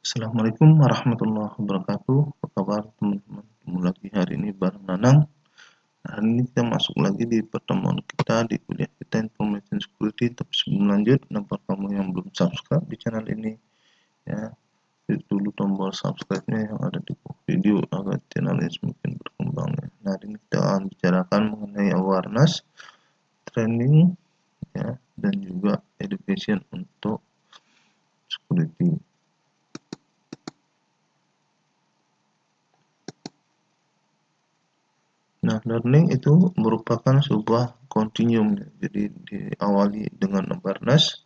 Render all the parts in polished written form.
Assalamualaikum warahmatullahi wabarakatuh. Apa kabar teman-teman? Ketemu lagi hari ini bareng Nanang. Hari ini kita masuk lagi di pertemuan kita di kuliah kita Information Security. Tapi sebelum lanjut, buat kamu yang belum subscribe di channel ini, ya, klik dulu tombol subscribe-nya yang ada di bawah video agar channel ini semakin berkembang. Nah, hari ini kita akan bicarakan mengenai awareness, training, ya, dan juga education untuk security. Nah, learning itu merupakan sebuah continuum, jadi diawali dengan awareness,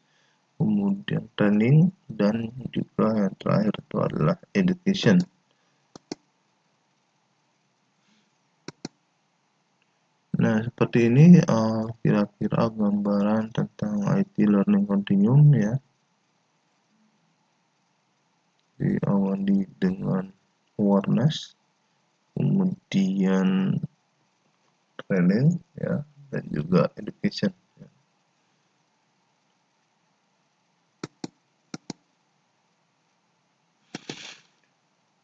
kemudian training, dan juga yang terakhir itu adalah education. Nah, seperti ini kira-kira gambaran tentang IT learning continuum, ya. Diawali dengan awareness, kemudian training, ya, dan juga education.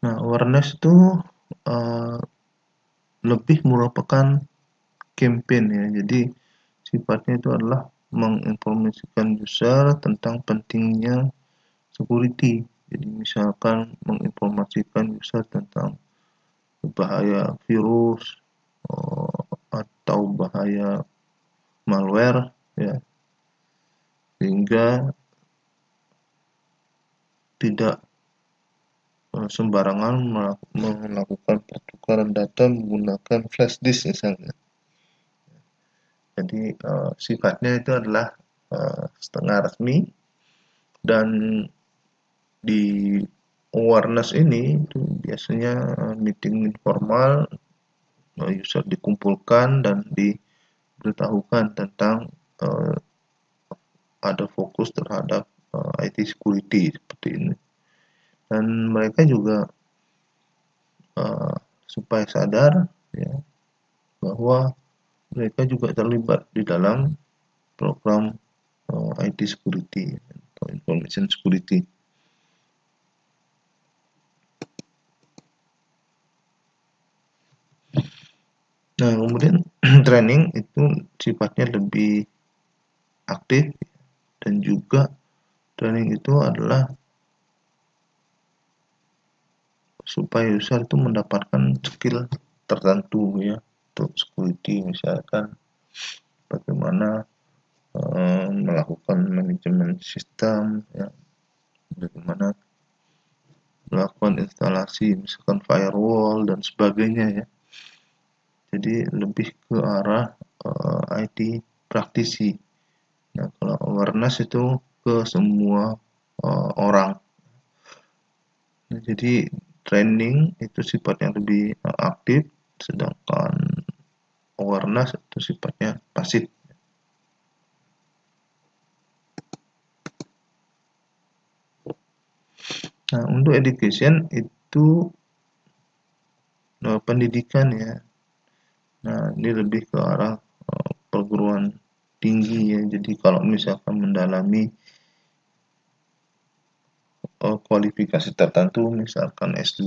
Nah, awareness itu lebih merupakan campaign, ya. Jadi sifatnya itu adalah menginformasikan user tentang pentingnya security. Jadi misalkan menginformasikan user tentang bahaya virus atau bahaya malware, ya, sehingga tidak sembarangan melakukan pertukaran data menggunakan flash disk misalnya. Jadi sifatnya itu adalah setengah resmi, dan di awareness ini itu biasanya meeting informal, user dikumpulkan dan diberitahukan tentang ada fokus terhadap IT security seperti ini, dan mereka juga supaya sadar, ya, bahwa mereka juga terlibat di dalam program IT security atau information security. Nah, kemudian training itu sifatnya lebih aktif, dan juga training itu adalah supaya user itu mendapatkan skill tertentu, ya, untuk security, misalkan bagaimana melakukan manajemen sistem, ya, bagaimana melakukan instalasi misalkan firewall dan sebagainya, ya. Jadi lebih ke arah IT praktisi. Nah, kalau awareness itu ke semua orang. Nah, jadi training itu sifatnya lebih aktif, sedangkan awareness itu sifatnya pasif. Nah, untuk education itu pendidikan, ya. Nah, ini lebih ke arah perguruan tinggi, ya. Jadi kalau misalkan mendalami kualifikasi tertentu, misalkan S2,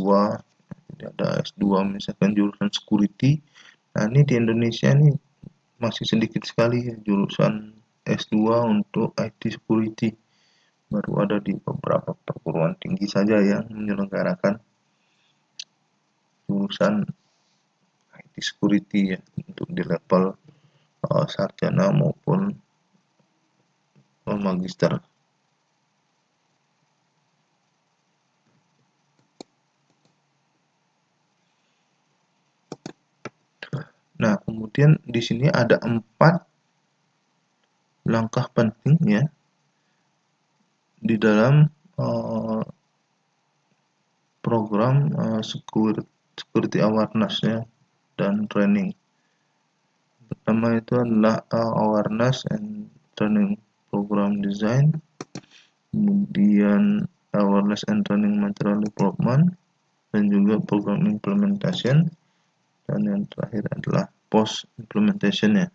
jadi ada S2 misalkan jurusan security. Nah, ini di Indonesia ini masih sedikit sekali, ya, jurusan S2 untuk IT security. Baru ada di beberapa perguruan tinggi saja yang menyelenggarakan jurusan IT security, ya, untuk di level sarjana maupun magister. Nah, kemudian di sini ada 4 langkah penting, ya, di dalam program security awareness, ya, dan training. Pertama itu adalah awareness and training program design, kemudian awareness and training material development, dan juga program implementation, dan yang terakhir adalah post implementation, ya.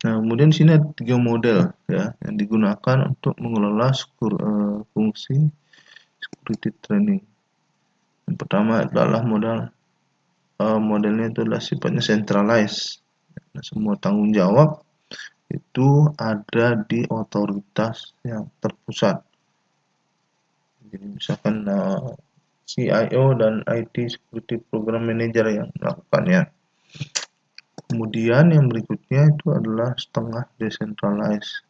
Nah, kemudian di sini ada 3 model ya yang digunakan untuk mengelola fungsi security training. Yang pertama adalah modelnya itu adalah sifatnya centralized. Nah, semua tanggung jawab itu ada di otoritas yang terpusat. Jadi misalkan CIO dan IT Security Program Manager yang melakukannya. Kemudian yang berikutnya itu adalah setengah decentralized.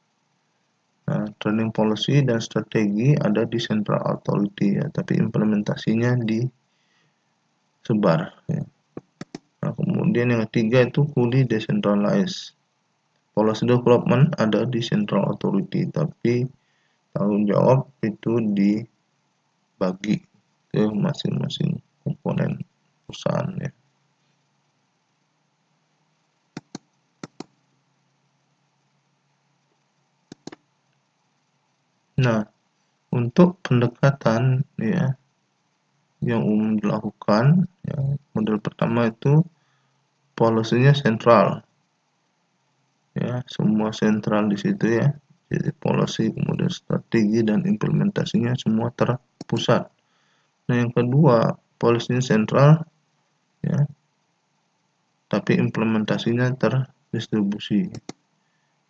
Nah, training policy dan strategi ada di central authority ya, tapi implementasinya disebar ya. Nah, kemudian yang ketiga itu fully decentralized. Policy development ada di central authority, tapi tanggung jawab itu dibagi ke masing-masing komponen perusahaan ya. Nah, untuk pendekatan ya yang umum dilakukan ya, model pertama itu polisinya sentral ya, semua sentral di situ ya. Jadi policy, kemudian strategi dan implementasinya semua terpusat. Nah, yang kedua, polisinya sentral ya, tapi implementasinya terdistribusi.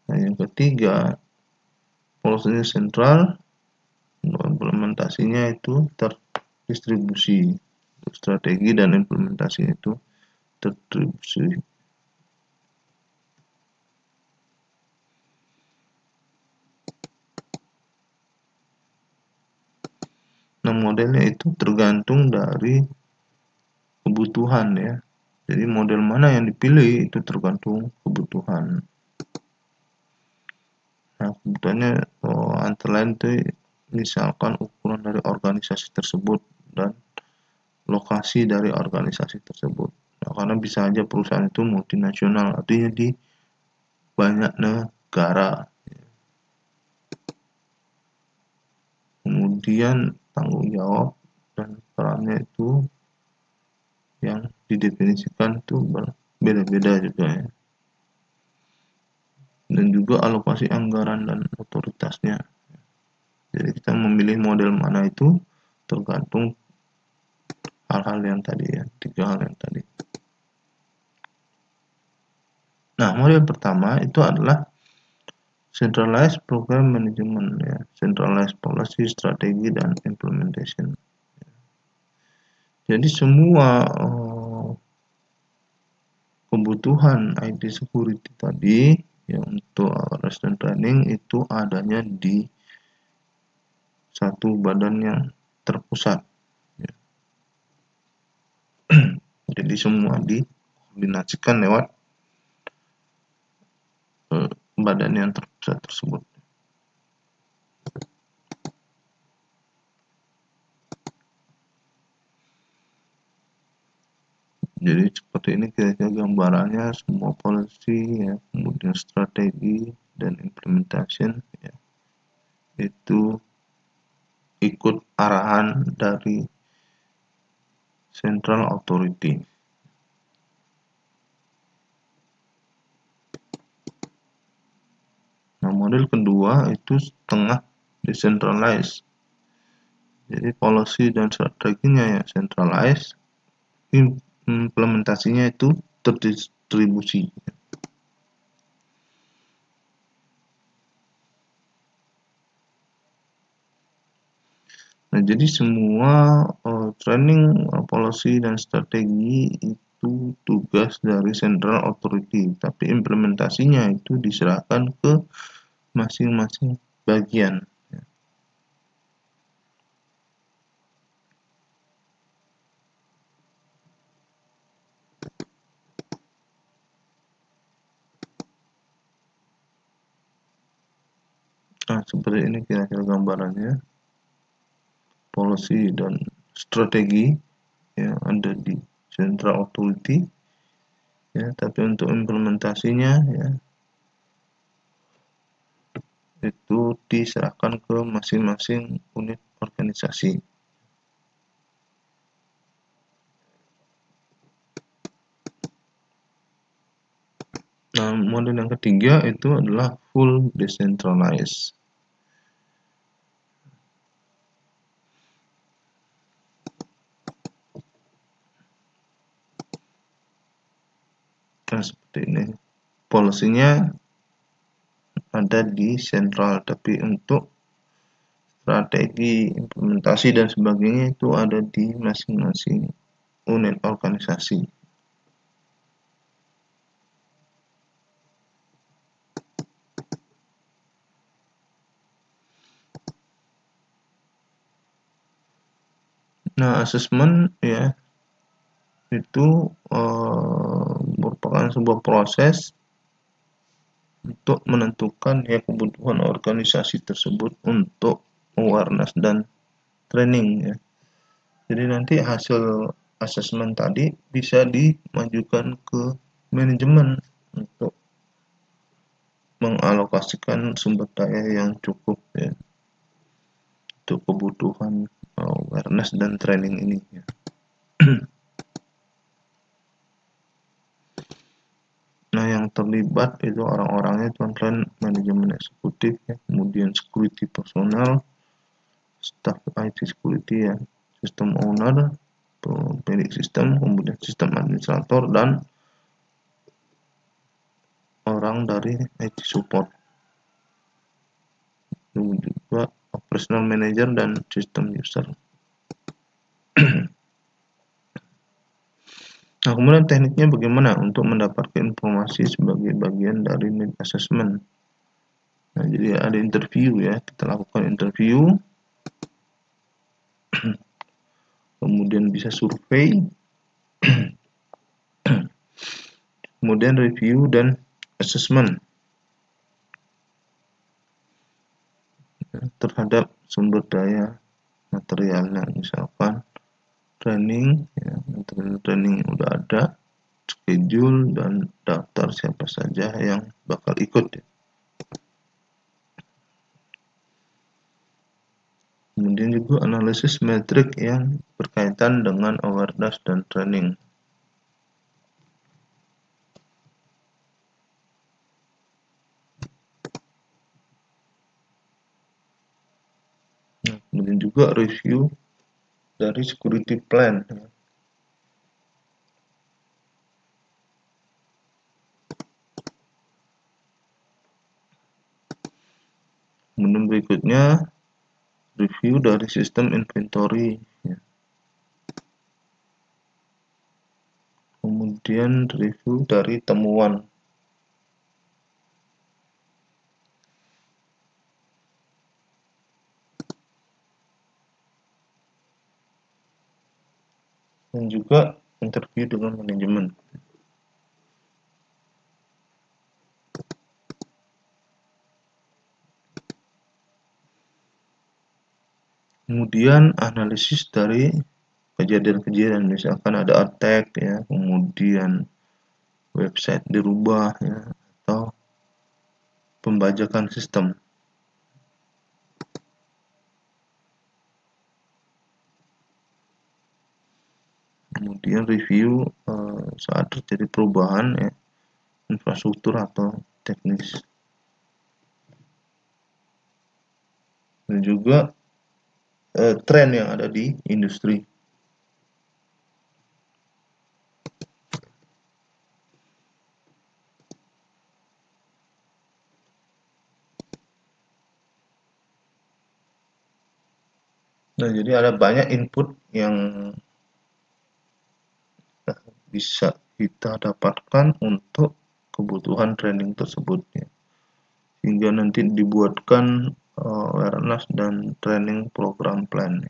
Nah, yang ketiga, polisinya sentral, implementasinya itu terdistribusi. Strategi dan implementasinya itu terdistribusi. Nah, modelnya itu tergantung dari kebutuhan ya. Jadi model mana yang dipilih itu tergantung kebutuhan. Nah, kebutuhannya antara lain itu misalkan ukuran dari organisasi tersebut dan lokasi dari organisasi tersebut. Nah, karena bisa aja perusahaan itu multinasional, artinya di banyak negara. Kemudian tanggung jawab dan perannya itu yang didefinisikan itu berbeda-beda juga ya. Dan juga alokasi anggaran dan otoritasnya. Jadi kita memilih model mana itu tergantung hal-hal yang tadi ya, 3 hal yang tadi. Nah, model pertama itu adalah centralized program management ya, centralized policy, strategi dan implementation. Jadi semua kebutuhan IT security tadi ya untuk awareness dan training itu adanya di satu badan yang terpusat ya. Jadi semua dikoordinasikan lewat badan yang terpusat tersebut. Jadi seperti ini kira-kira gambarannya, semua policy ya, kemudian strategi dan implementation ya, itu ikut arahan dari central authority. Nah, model kedua itu setengah decentralized. Jadi policy dan strateginya ya centralized, implementasinya itu terdistribusi. Nah, jadi semua training, policy dan strategi itu tugas dari central authority, tapi implementasinya itu diserahkan ke masing-masing bagian. Nah, seperti ini kira-kira gambarannya. Policy dan strategi yang ada di central authority ya, tapi untuk implementasinya ya itu diserahkan ke masing-masing unit organisasi. Nah, model yang ketiga itu adalah full decentralized. Nah, seperti ini. Polisinya ada di sentral, tapi untuk strategi, implementasi, dan sebagainya itu ada di masing-masing unit organisasi. Nah, asesmen ya itu merupakan sebuah proses untuk menentukan ya kebutuhan organisasi tersebut untuk awareness dan training ya. Jadi nanti hasil asesmen tadi bisa dimajukan ke manajemen untuk mengalokasikan sumber daya yang cukup ya untuk kebutuhan awareness dan training ini ya. Nah, yang terlibat itu orang-orangnya teman-teman manajemen eksekutif ya, kemudian security personal, staff IT security ya, sistem owner, pemilik sistem, kemudian sistem administrator, dan orang dari IT support, kemudian juga operational manager dan sistem user. Nah, kemudian tekniknya bagaimana untuk mendapatkan informasi sebagai bagian dari need assessment. Nah, jadi ada interview ya, kita lakukan interview, kemudian bisa survei, kemudian review dan assessment terhadap sumber daya materialnya, misalkan training ya, material training yang udah ada, schedule, dan daftar siapa saja yang bakal ikut ya. Kemudian juga analisis metrik yang berkaitan dengan awareness dan training. Nah, kemudian juga review dari security plan. Kemudian berikutnya review dari sistem inventory ya. Kemudian review dari temuan. Dan juga interview dengan manajemen. Kemudian analisis dari kejadian-kejadian, misalkan ada attack ya, kemudian website dirubah ya, atau pembajakan sistem. Kemudian review saat terjadi perubahan ya, infrastruktur atau teknis. Dan juga tren yang ada di industri. Nah, jadi ada banyak input yang bisa kita dapatkan untuk kebutuhan training tersebut ya. Hingga nanti dibuatkan awareness dan training program plan.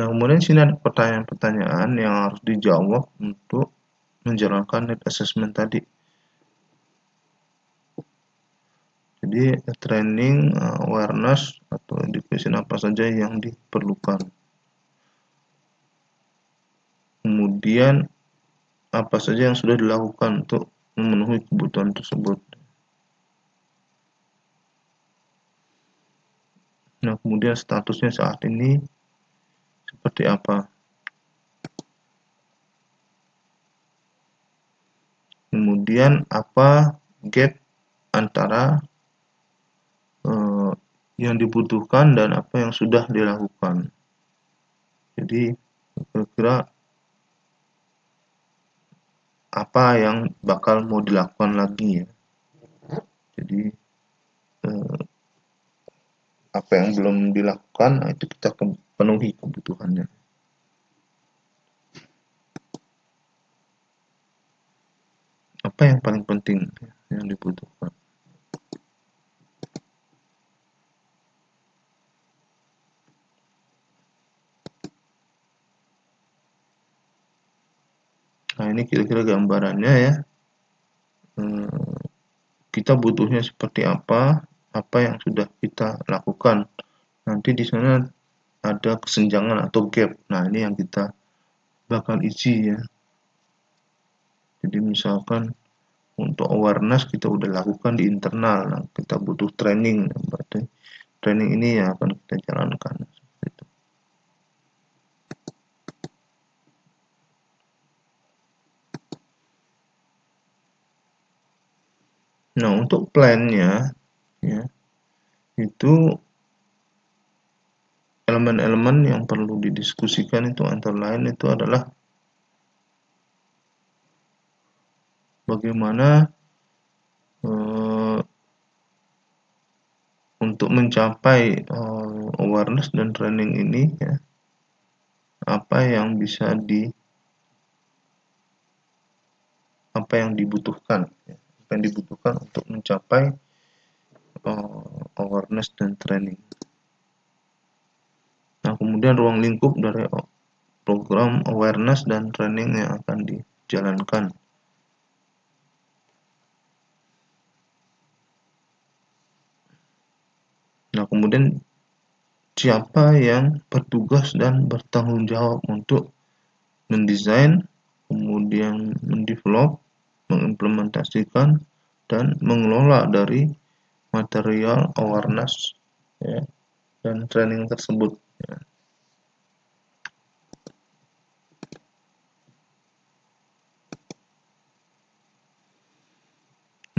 Nah, kemudian sini ada pertanyaan-pertanyaan yang harus dijawab untuk menjalankan need assessment tadi. Jadi training, awareness atau education apa saja yang diperlukan. Kemudian apa saja yang sudah dilakukan untuk memenuhi kebutuhan tersebut. Nah, kemudian statusnya saat ini seperti apa. Kemudian apa gap antara yang dibutuhkan dan apa yang sudah dilakukan. Jadi kira-kira apa yang bakal mau dilakukan lagi ya. Jadi apa yang belum dilakukan, nah itu kita penuhi kebutuhannya. Apa yang paling penting yang dibutuhkan. Nah, ini kira-kira gambarannya ya. Kita butuhnya seperti apa yang sudah kita lakukan. Nanti di sana ada kesenjangan atau gap. Nah, ini yang kita bakal isi ya. Jadi misalkan untuk awareness kita udah lakukan di internal, nah kita butuh training, berarti training ini yang akan kita jalankan. Nah, untuk plan-nya ya, itu elemen-elemen yang perlu didiskusikan itu antara lain itu adalah bagaimana untuk mencapai awareness dan training ini ya, apa yang dibutuhkan ya, apa yang dibutuhkan untuk mencapai awareness dan training. Nah, kemudian ruang lingkup dari program awareness dan training yang akan dijalankan. Nah, kemudian siapa yang bertugas dan bertanggung jawab untuk mendesain, kemudian mendevelop, mengimplementasikan, dan mengelola dari material awareness ya, dan training tersebut ya.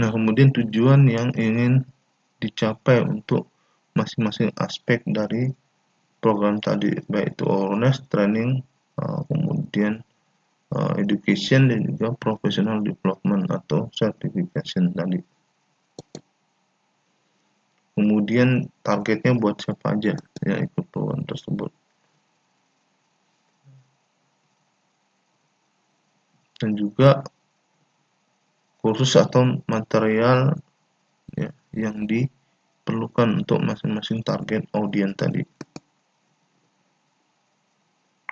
Nah, kemudian tujuan yang ingin dicapai untuk masing-masing aspek dari program tadi, baik itu awareness, training, kemudian education, dan juga professional development atau certification tadi. Kemudian targetnya buat siapa aja yang ikut program tersebut. Dan juga kursus atau material ya, yang diperlukan untuk masing-masing target audiens tadi.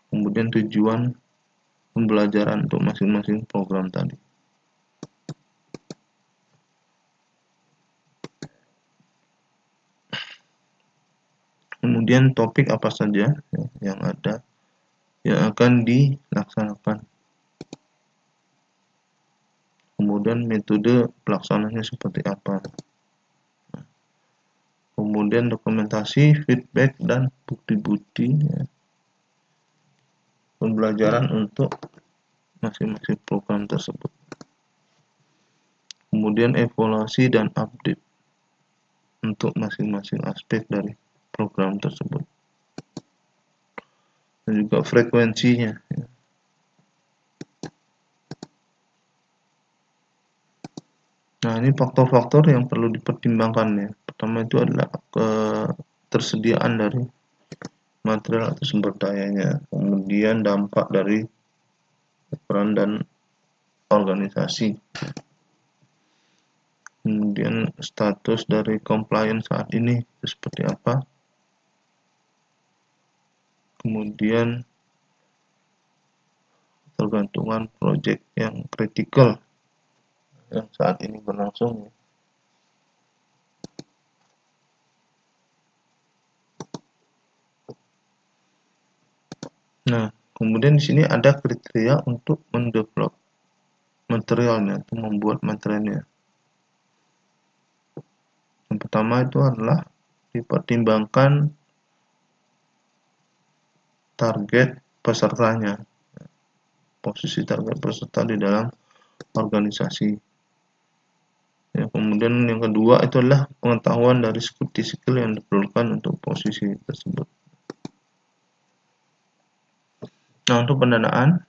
Kemudian tujuan pembelajaran untuk masing-masing program tadi. Kemudian topik apa saja ya, yang ada yang akan dilaksanakan. Kemudian metode pelaksananya seperti apa. Kemudian dokumentasi, feedback, dan bukti-bukti ya, pembelajaran untuk masing-masing program tersebut. Kemudian evaluasi dan update untuk masing-masing aspek dari program tersebut. Dan juga frekuensinya ya. Nah, ini faktor-faktor yang perlu dipertimbangkan ya. Pertama itu adalah ketersediaan dari material atau sumber dayanya, kemudian dampak dari peran dan organisasi, kemudian status dari compliance saat ini seperti apa, kemudian tergantungan proyek yang kritikal yang saat ini berlangsung ya. Nah, kemudian di sini ada kriteria untuk mendevelop materialnya atau membuat materialnya. Yang pertama itu adalah dipertimbangkan target pesertanya, posisi target peserta di dalam organisasi. Ya, kemudian yang kedua itu adalah pengetahuan dari security skill yang diperlukan untuk posisi tersebut. Nah, untuk pendanaan,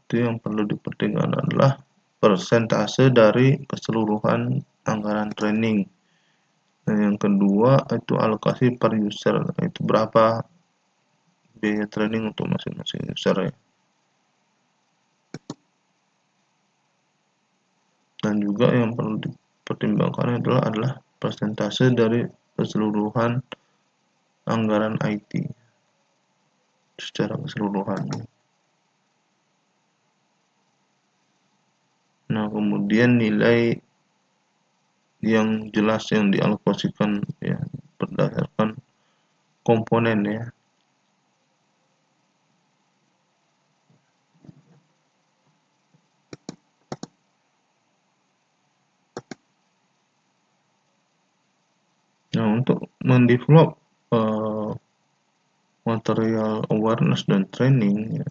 itu yang perlu dipertimbangkan adalah persentase dari keseluruhan anggaran training. Dan yang kedua itu alokasi per user, itu berapa biaya training untuk masing-masing user ya. Dan juga yang perlu dipertimbangkan adalah persentase dari keseluruhan anggaran IT secara keseluruhan. Nah, kemudian nilai yang jelas yang dialokasikan ya berdasarkan komponen ya. Nah, untuk mendevelop material awareness dan training ya,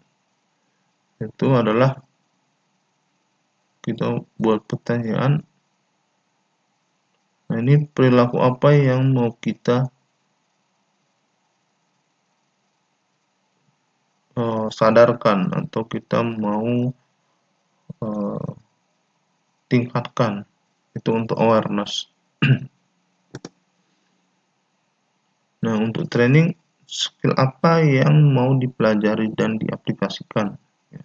itu adalah kita buat pertanyaan. Nah, ini perilaku apa yang mau kita sadarkan atau kita mau tingkatkan itu untuk awareness. Nah, untuk training, skill apa yang mau dipelajari dan diaplikasikan ya,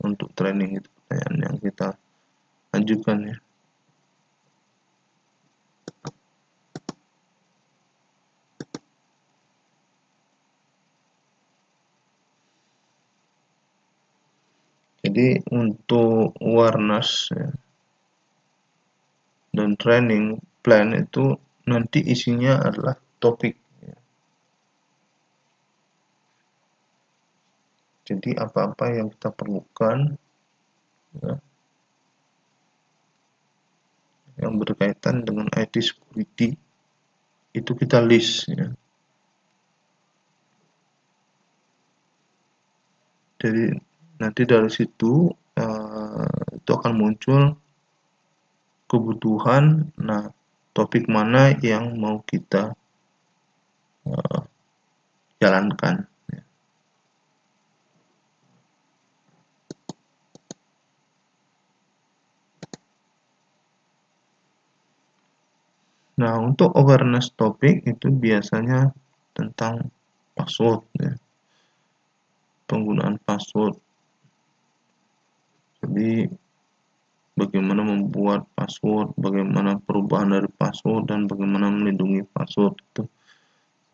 untuk training itu pertanyaan yang kita ajukan ya. Jadi untuk awareness ya, dan training plan itu nanti isinya adalah topik ya. Jadi apa-apa yang kita perlukan ya, yang berkaitan dengan IT security itu kita list ya. Jadi nanti dari situ itu akan muncul kebutuhan. Nah, topik mana yang mau kita jalankan. Nah, untuk awareness topik itu biasanya tentang password ya. Penggunaan password. Jadi bagaimana membuat password, bagaimana perubahan dari password, dan bagaimana melindungi password itu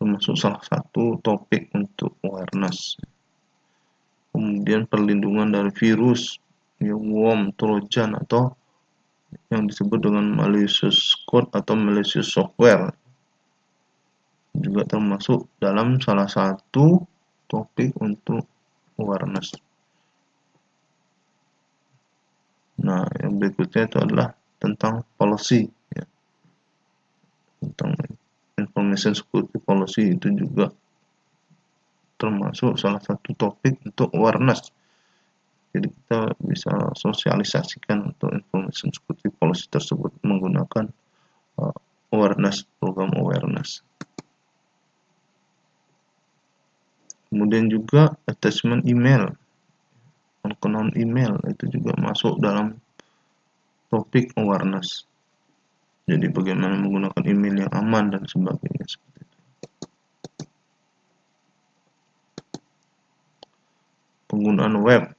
termasuk salah satu topik untuk awareness. Kemudian perlindungan dari virus, ya, worm, trojan, atau yang disebut dengan malicious code atau malicious software juga termasuk dalam salah satu topik untuk awareness. Nah, yang berikutnya itu adalah tentang policy ya. Tentang information security policy itu juga termasuk salah satu topik untuk awareness. Jadi kita bisa sosialisasikan untuk information security policy tersebut menggunakan awareness, program awareness. Kemudian juga attachment email, non email itu juga masuk dalam topik awareness. Jadi bagaimana menggunakan email yang aman dan sebagainya seperti itu. Penggunaan web,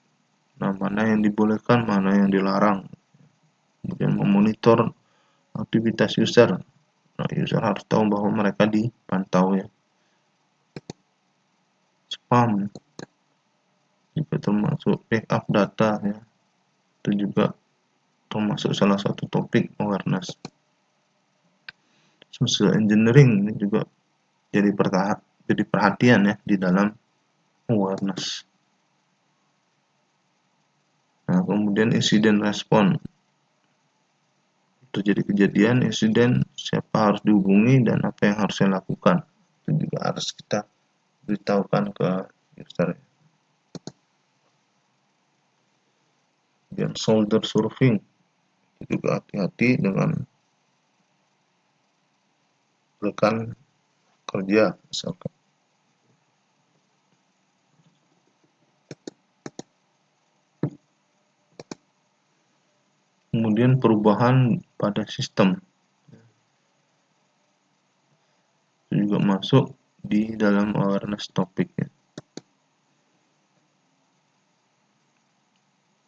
nah mana yang dibolehkan, mana yang dilarang. Kemudian memonitor aktivitas user. Nah, user harus tahu bahwa mereka dipantau ya. Spam juga termasuk backup data ya. Itu juga termasuk salah satu topik awareness. Social engineering ini juga jadi perhatian ya di dalam awareness. Nah, kemudian insiden respon. Terjadi kejadian insiden, siapa harus dihubungi dan apa yang harus saya lakukan. itu juga harus kita beritahukan ke user. Dan shoulder surfing itu juga hati-hati dengan rekan kerja misalkan. Kemudian perubahan pada sistem itu juga masuk di dalam awareness topik ya.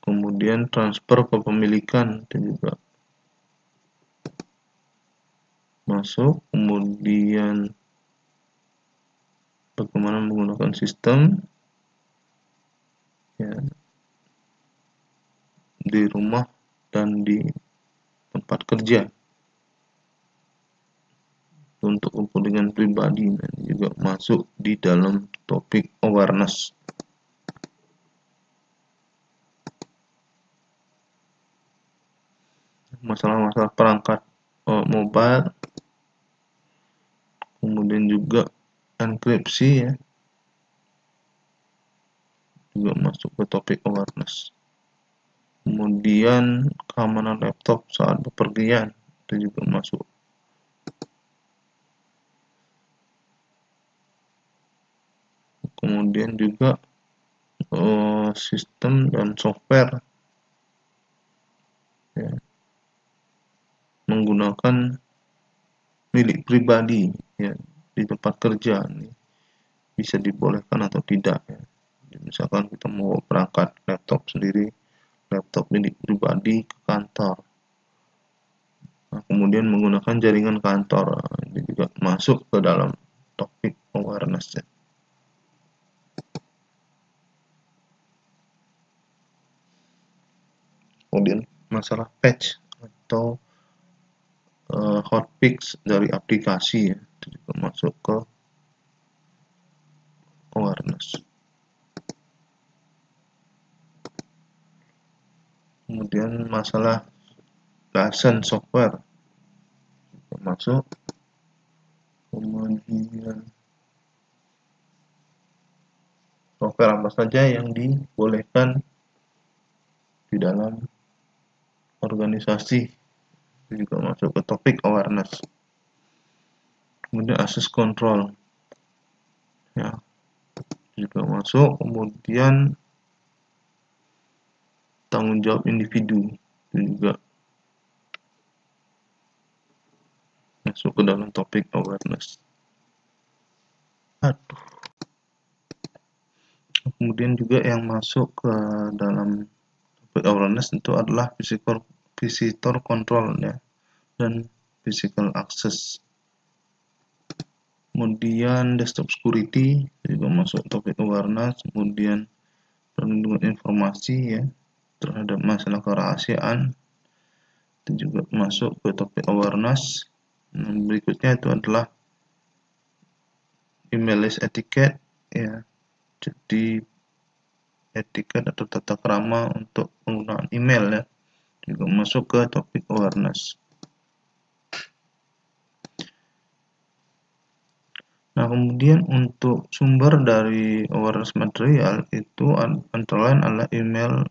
Kemudian transfer kepemilikan itu juga masuk. Kemudian bagaimana menggunakan sistem ya, di rumah dan di tempat kerja untuk kepentingan pribadi, dan juga masuk di dalam topik awareness. Masalah-masalah perangkat mobile, kemudian juga enkripsi ya, juga masuk ke topik awareness. Kemudian keamanan laptop saat bepergian itu juga masuk. Kemudian juga sistem dan software ya, menggunakan milik pribadi ya di tempat kerja nih, bisa dibolehkan atau tidak ya. Misalkan kita mau berangkat laptop sendiri, laptop milik pribadi ke kantor, nah, kemudian menggunakan jaringan kantor, ini juga masuk ke dalam topik awareness ya. Kemudian masalah patch atau hotfix dari aplikasi ya, itu juga masuk ke awareness. Kemudian masalah license software juga masuk. Kemudian software apa saja yang dibolehkan di dalam organisasi itu juga masuk ke topik awareness. Kemudian access control ya juga masuk. Kemudian tanggung jawab individu itu juga masuk ke dalam topik awareness. Kemudian juga yang masuk ke dalam topik awareness itu adalah visitor control ya, dan physical access. Kemudian desktop security juga masuk topik awareness. Kemudian perlindungan informasi ya terhadap masalah kerahasiaan itu juga masuk ke topik awareness. Berikutnya itu adalah email list etiquette ya, jadi etiket atau tata krama untuk penggunaan email ya juga masuk ke topik awareness. Nah, kemudian untuk sumber dari awareness material itu antara lain adalah email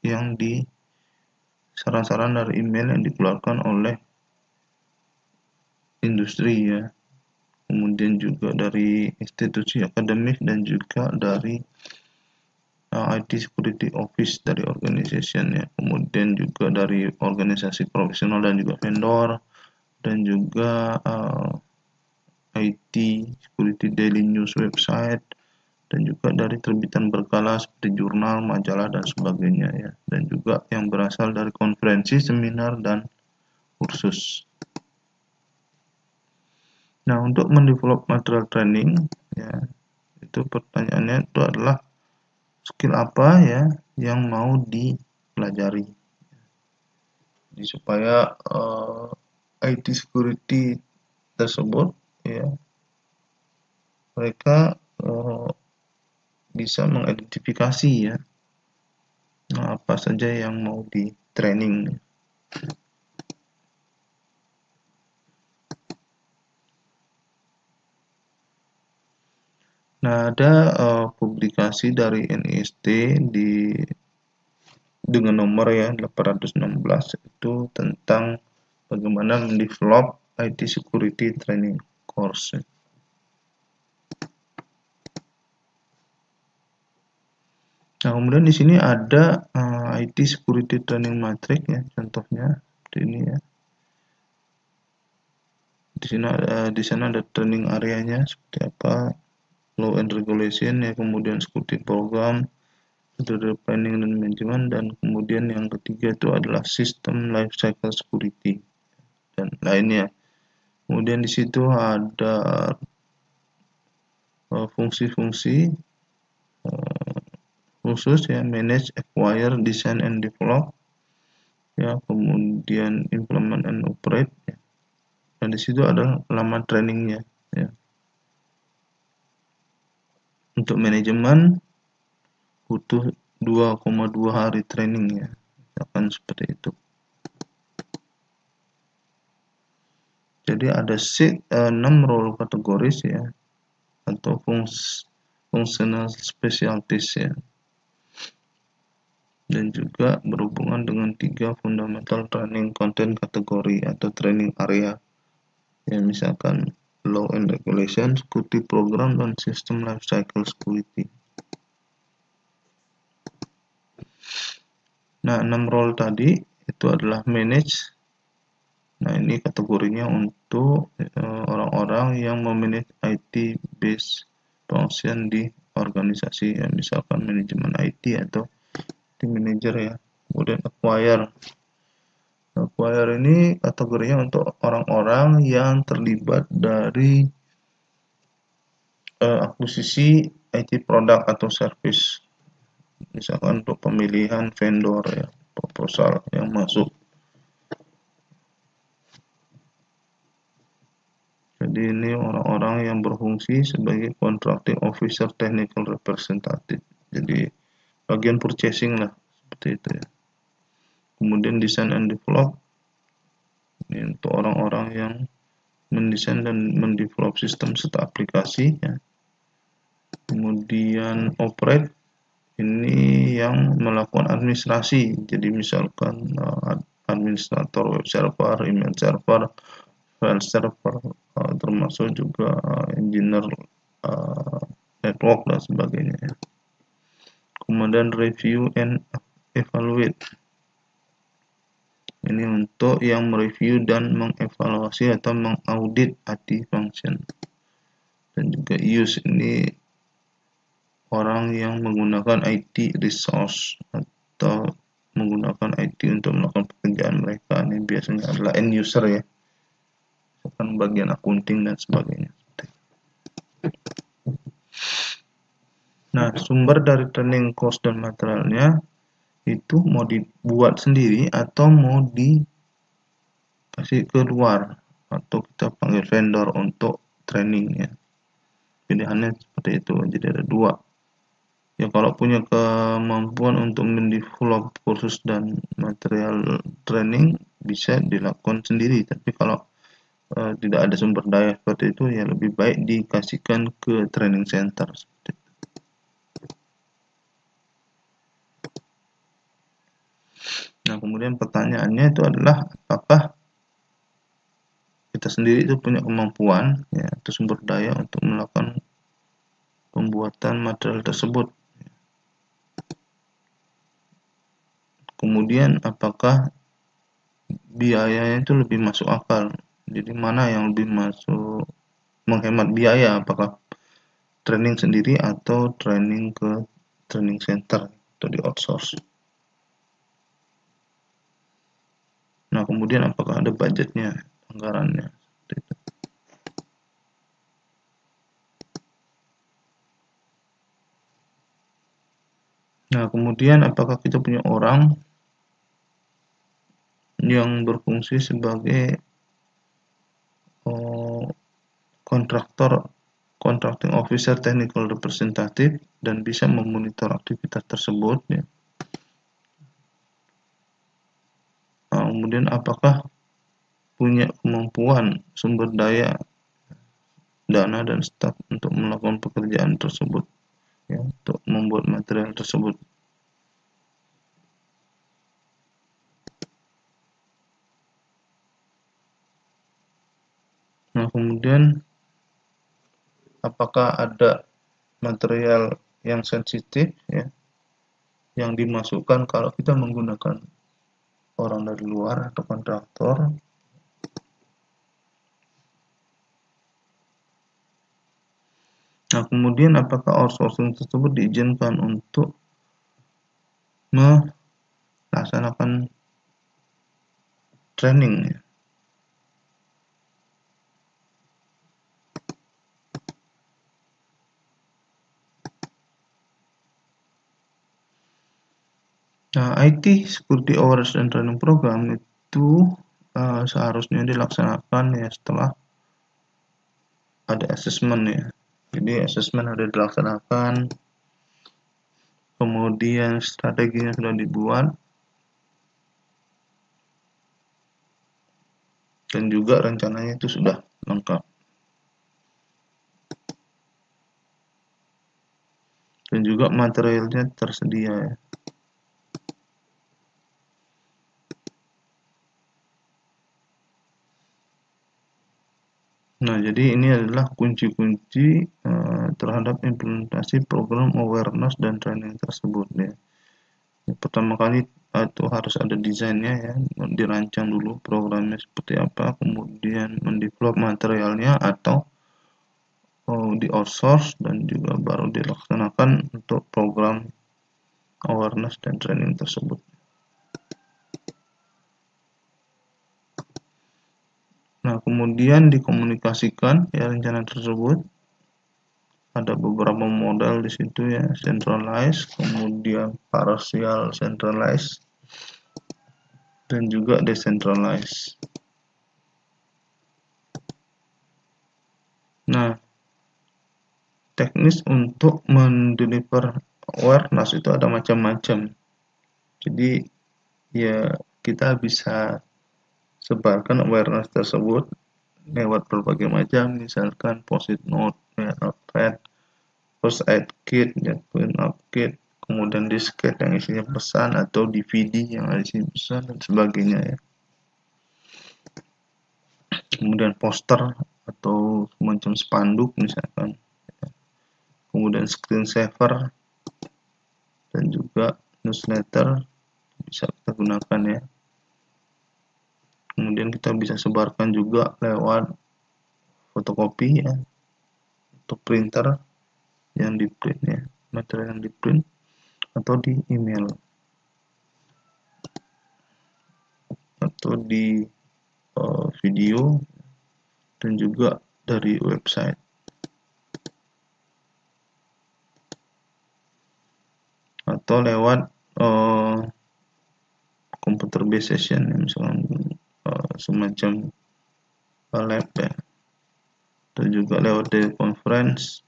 yang saran-saran dari email yang dikeluarkan oleh industri ya, kemudian juga dari institusi akademik dan juga dari IT security office dari organization ya, kemudian juga dari organisasi profesional dan juga vendor, dan juga IT security daily news website, dan juga dari terbitan berkala seperti jurnal, majalah, dan sebagainya ya, dan juga yang berasal dari konferensi, seminar, dan kursus. Nah, untuk mendevelop material training ya, itu pertanyaannya itu adalah skill apa ya yang mau dipelajari. Jadi supaya IT security tersebut ya mereka bisa mengidentifikasi ya apa saja yang mau di training. Nah, ada publikasi dari NIST dengan nomor ya 816 itu tentang bagaimana mendevelop IT security training course. Nah, kemudian di sini ada IT security training matrix ya, contohnya seperti ini ya. Di sana ada training areanya seperti apa, law and regulation ya, kemudian security program, metode planning dan manajemen, dan kemudian yang ketiga itu adalah sistem life cycle security dan lainnya. Kemudian di situ ada fungsi-fungsi khusus ya, manage, acquire, design and develop ya, kemudian implement and operate ya. Dan di situ ada laman trainingnya ya. Untuk manajemen butuh 2,2 hari training ya, akan seperti itu. Jadi ada 6 role kategoris ya, atau functional specialties ya, dan juga berhubungan dengan 3 fundamental training content kategori atau training area ya, misalkan law and regulation, security program, dan system life cycle security. Nah, 6 role tadi itu adalah manage. Nah, ini kategorinya untuk orang-orang yang memanage IT based function di organisasi ya, misalkan manajemen IT atau team manager ya. Kemudian acquire ini kategorinya untuk orang-orang yang terlibat dari akuisisi IT produk atau service, misalkan untuk pemilihan vendor ya, proposal yang masuk. Jadi ini orang-orang yang berfungsi sebagai contracting officer, technical representative. Jadi bagian purchasing lah, seperti itu ya. Kemudian design and develop, ini untuk orang-orang yang mendesain dan mendevelop sistem serta aplikasi ya. Kemudian operate, ini yang melakukan administrasi. Jadi misalkan administrator web server, email server, file server, termasuk juga engineer network dan sebagainya ya. Kemudian review and evaluate, ini untuk yang mereview dan mengevaluasi atau mengaudit IT function. Dan juga use, ini orang yang menggunakan IT resource atau menggunakan IT untuk melakukan pekerjaan mereka. Ini biasanya adalah end user ya, bukan bagian accounting dan sebagainya. Nah, sumber dari training course dan materialnya itu mau dibuat sendiri atau mau dikasih keluar atau kita panggil vendor untuk training ya. Pilihannya seperti itu. Jadi ada 2 ya. Kalau punya kemampuan untuk mendevelop kursus dan material training bisa dilakukan sendiri, tapi kalau tidak ada sumber daya seperti itu ya lebih baik dikasihkan ke training center seperti itu. Nah, kemudian pertanyaannya itu adalah apakah kita sendiri itu punya kemampuan ya, atau sumber daya untuk melakukan pembuatan material tersebut. Kemudian apakah biayanya itu lebih masuk akal. Jadi mana yang lebih masuk menghemat biaya, apakah training sendiri atau training ke training center atau di outsource. Nah, kemudian apakah ada budgetnya, anggarannya. Nah, kemudian apakah kita punya orang yang berfungsi sebagai kontraktor, contracting officer, technical representative, dan bisa memonitor aktivitas tersebut ya. Nah, kemudian apakah punya kemampuan sumber daya dana dan staf untuk melakukan pekerjaan tersebut, ya, untuk membuat material tersebut. Nah, kemudian apakah ada material yang sensitif, ya, yang dimasukkan kalau kita menggunakan orang dari luar atau kontraktor. Nah, kemudian apakah outsourcing tersebut diizinkan untuk melaksanakan training, ya. Nah, IT Security Awareness and Training Program itu seharusnya dilaksanakan, ya, setelah ada assessment, ya. Jadi assessment ada dilaksanakan, kemudian strateginya sudah dibuat, dan juga rencananya itu sudah lengkap. Dan juga materialnya tersedia, ya. Nah, jadi ini adalah kunci-kunci terhadap implementasi program awareness dan training tersebut, ya. Pertama kali itu harus ada desainnya, ya, dirancang dulu programnya seperti apa, kemudian mendevelop materialnya atau di outsource, dan juga baru dilaksanakan untuk program awareness dan training tersebut. Nah, kemudian dikomunikasikan, ya, rencana tersebut. Ada beberapa model di situ, ya, centralized, kemudian partial centralized, dan juga decentralized. Nah, teknis untuk mendeliver awareness itu ada macam-macam. Jadi, ya, kita bisa sebarkan awareness tersebut lewat berbagai macam, misalkan post-it note, ya, notepad, first aid kit, ya, clean up kit, kemudian disket yang isinya pesan, atau DVD yang isinya pesan, dan sebagainya, ya. Kemudian poster atau semacam spanduk misalkan, kemudian screensaver, dan juga newsletter bisa kita gunakan, ya. Kemudian kita bisa sebarkan juga lewat fotokopi, ya, atau printer yang di print, ya, material yang di print, atau di email, atau di video, dan juga dari website, atau lewat computer based session, ya, misalnya semacam lab, ya, dan juga lewat teleconference,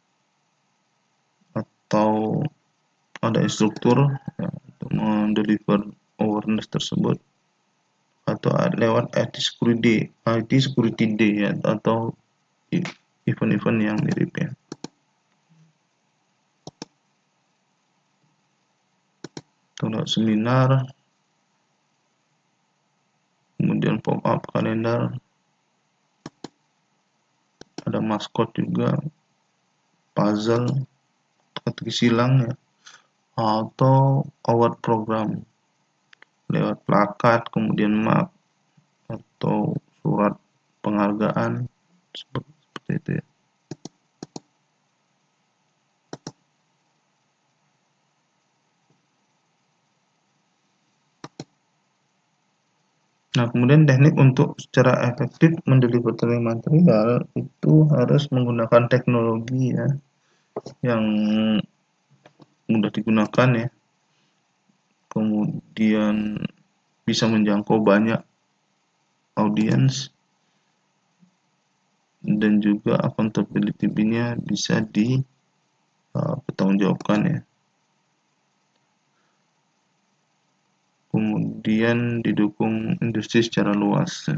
atau ada instruktur, ya, untuk mendeliver awareness tersebut, atau lewat IT Security Day, ya, atau event-event yang mirip, ya. Atau seminar, kemudian pop-up kalender, ada maskot juga, puzzle, teka-teki silang, ya, atau award program lewat plakat, kemudian map, atau surat penghargaan, seperti itu, ya. Nah, kemudian teknik untuk secara efektif mendeliver material itu harus menggunakan teknologi, ya, yang mudah digunakan, ya, kemudian bisa menjangkau banyak audiens, dan juga accountability-nya bisa dipertanggungjawabkan, ya. Kemudian didukung industri secara luas, ya.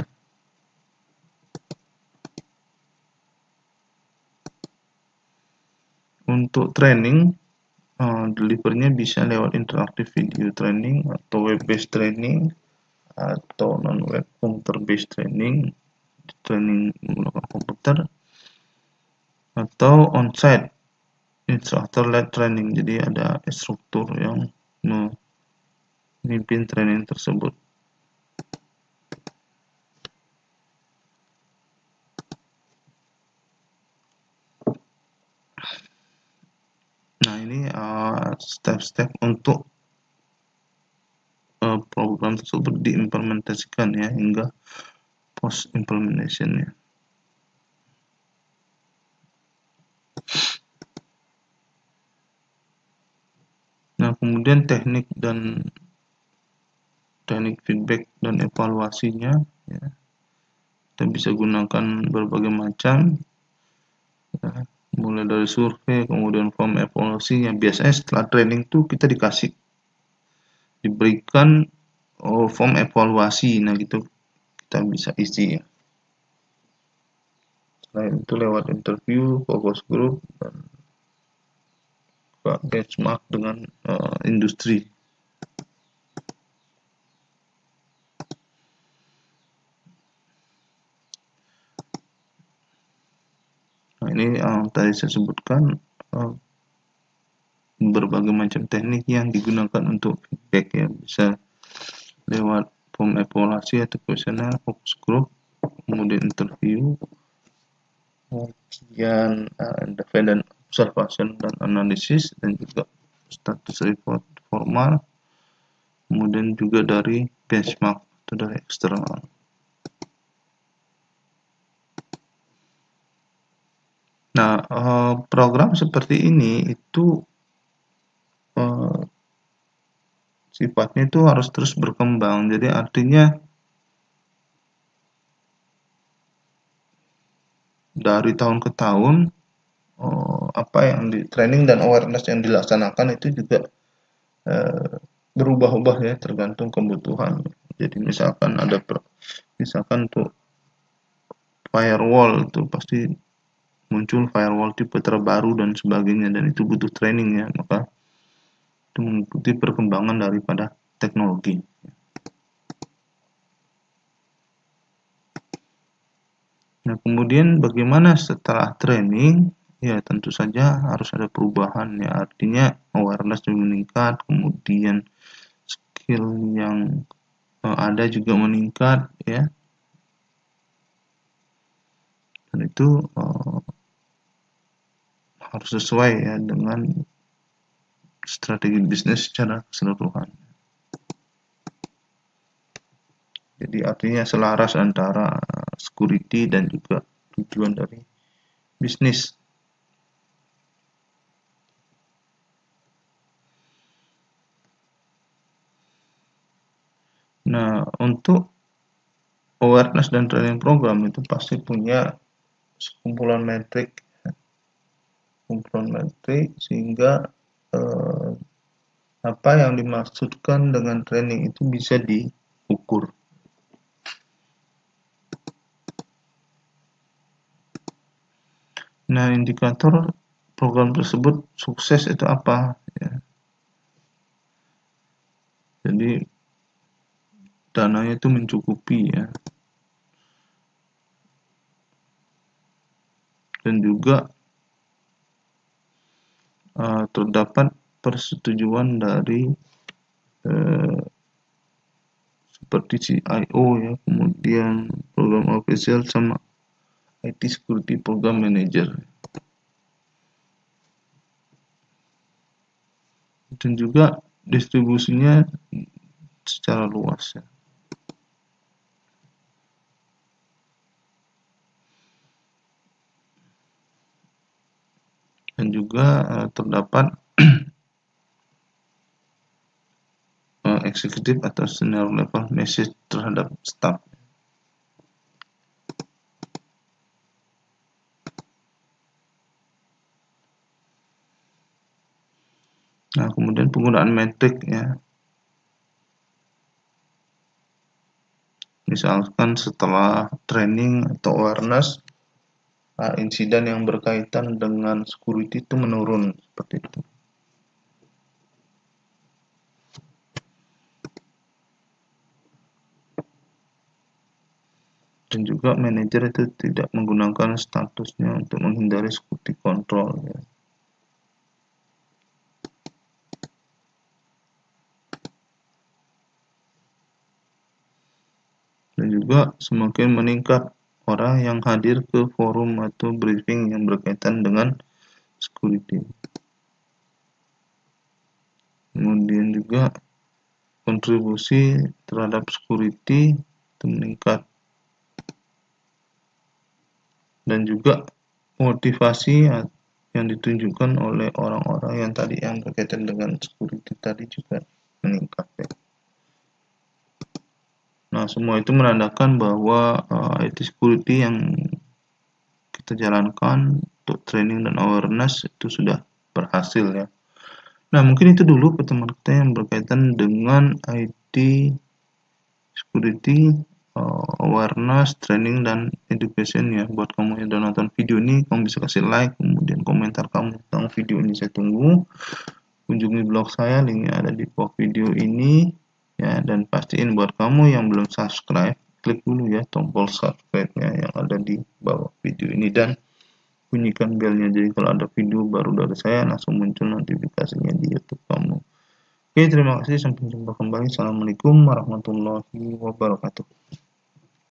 untuk training, delivernya bisa lewat interactive video training atau web based training atau non web computer based training menggunakan komputer, atau on-site instructor led training. Jadi ada instruktur yang memimpin training tersebut. Nah, ini step-step untuk program tersebut diimplementasikan ya, hingga post implementation ya. Nah, kemudian teknik feedback dan evaluasinya ya. Kita bisa gunakan berbagai macam ya, mulai dari survei, kemudian form evaluasi yang biasanya setelah training tuh kita diberikan form evaluasi. Nah, gitu kita bisa isi ya. Selain itu lewat interview, focus group, dan benchmark dengan industri. Nah, ini tadi saya sebutkan berbagai macam teknik yang digunakan untuk feedback ya, bisa lewat form evaluasi atau kuesioner, focus group, kemudian interview, kemudian independent observation dan analisis, dan juga status report formal, kemudian juga dari benchmark atau dari eksternal. Nah, program seperti ini itu sifatnya itu harus terus berkembang. Jadi artinya dari tahun ke tahun apa yang di training dan awareness yang dilaksanakan itu juga berubah-ubah ya, tergantung kebutuhan. Jadi misalkan untuk firewall itu pasti muncul firewall tipe terbaru dan sebagainya, dan itu butuh training ya, maka itu mengikuti perkembangan daripada teknologi. Nah, kemudian bagaimana setelah training? Ya, tentu saja harus ada perubahan ya, artinya awareness meningkat, kemudian skill yang ada juga meningkat ya, dan itu harus sesuai ya dengan strategi bisnis secara keseluruhan. Jadi artinya selaras antara security dan juga tujuan dari bisnis. Nah, untuk awareness dan training program itu pasti punya kumpulan metrik sehingga apa yang dimaksudkan dengan training itu bisa diukur. Nah, indikator program tersebut sukses itu apa ya? Jadi dananya itu mencukupi ya, dan juga terdapat persetujuan dari seperti CIO ya, kemudian program official sama IT security program manager, dan juga distribusinya secara luas ya. Dan juga terdapat eksekutif atau senior level message terhadap staff. Nah, kemudian penggunaan metrik ya. Misalkan setelah training atau awareness, insiden yang berkaitan dengan security itu menurun seperti itu. Dan juga manajer itu tidak menggunakan statusnya untuk menghindari security control ya. Dan juga semakin meningkat orang yang hadir ke forum atau briefing yang berkaitan dengan security. Kemudian juga kontribusi terhadap security itu meningkat. Dan juga motivasi yang ditunjukkan oleh orang-orang yang tadi yang berkaitan dengan security tadi juga meningkat ya. Nah, semua itu menandakan bahwa IT security yang kita jalankan untuk training dan awareness itu sudah berhasil ya. Nah, mungkin itu dulu pertemuan kita yang berkaitan dengan IT security, awareness, training, dan education ya. Buat kamu yang udah nonton video ini, kamu bisa kasih like, kemudian komentar kamu tentang video ini saya tunggu. Kunjungi blog saya, linknya ada di bawah video ini ya. Dan pastiin buat kamu yang belum subscribe, klik dulu ya tombol subscribe-nya yang ada di bawah video ini dan bunyikan belnya, jadi kalau ada video baru dari saya langsung muncul notifikasinya di YouTube kamu. Oke, terima kasih, sampai jumpa kembali. Assalamualaikum warahmatullahi wabarakatuh.